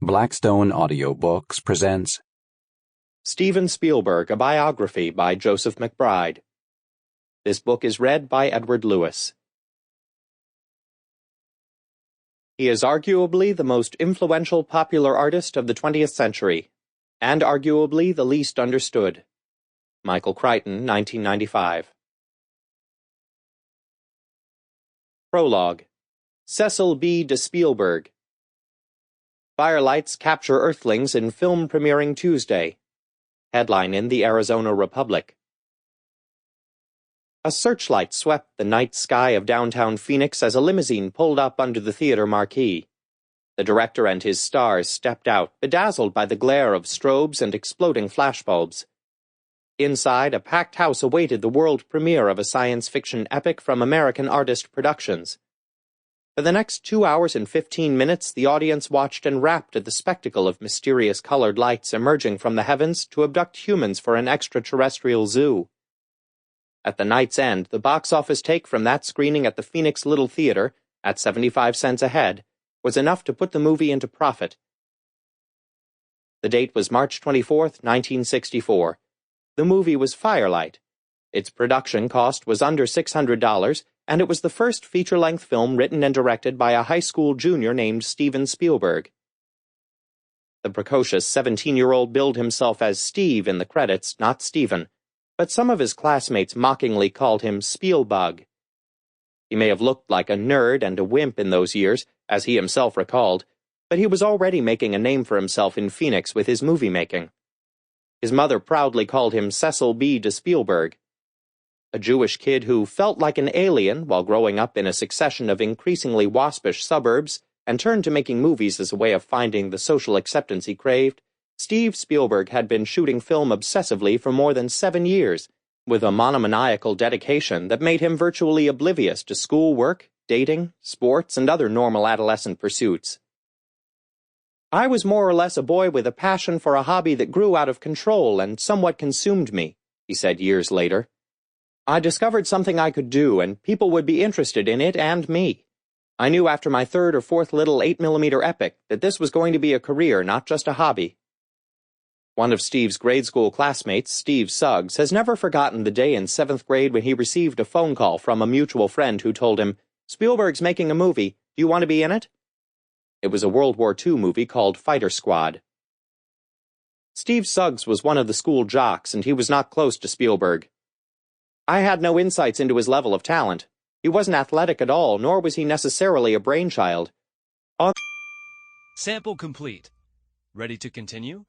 Blackstone Audiobooks presents Steven Spielberg, a Biography by Joseph Mcbride. This book is read by Edward Lewis. He is arguably the most influential popular artist of the 20th century, and arguably the least understood. Michael Crichton, 1995. Prologue. Cecil B. de Spielberg. Firelights capture Earthlings in film premiering Tuesday. Headline in the Arizona Republic. A searchlight swept the night sky of downtown Phoenix as a limousine pulled up under the theater marquee. The director and his stars stepped out, bedazzled by the glare of strobes and exploding flashbulbs. Inside, a packed house awaited the world premiere of a science fiction epic from American Artist Productions. For the next 2 hours and 15 minutes, the audience watched and rapped at the spectacle of mysterious colored lights emerging from the heavens to abduct humans for an extra-terrestrial zoo. At the night's end, the box office take from that screening at the Phoenix Little Theater, at 75 cents a head, was enough to put the movie into profit. The date was March 24, 1964. The movie was Firelight. Its production cost was under $600, and it was the first feature-length film written and directed by a high school junior named Steven Spielberg. The precocious 17-year-old billed himself as Steve in the credits, not Steven, but some of his classmates mockingly called him Spielbug. He may have looked like a nerd and a wimp in those years, as he himself recalled, but he was already making a name for himself in Phoenix with his movie-making. His mother proudly called him Cecil B. de Spielberg. A Jewish kid who felt like an alien while growing up in a succession of increasingly waspish suburbs and turned to making movies as a way of finding the social acceptance he craved, Steve Spielberg had been shooting film obsessively for more than 7 years, with a monomaniacal dedication that made him virtually oblivious to schoolwork, dating, sports, and other normal adolescent pursuits. "I was more or less a boy with a passion for a hobby that grew out of control and somewhat consumed me," he said years later. "I discovered something I could do, and people would be interested in it and me. I knew after my third or fourth little 8mm epic that this was going to be a career, not just a hobby." One of Steve's grade school classmates, Steve Suggs, has never forgotten the day in 7th grade when he received a phone call from a mutual friend who told him, "Spielberg's making a movie. Do you want to be in it?" It was a World War II movie called Fighter Squad. Steve Suggs was one of the school jocks, and he was not close to Spielberg. "I had no insights into his level of talent. He wasn't athletic at all, nor was he necessarily a brainchild." Sample complete. Ready to continue?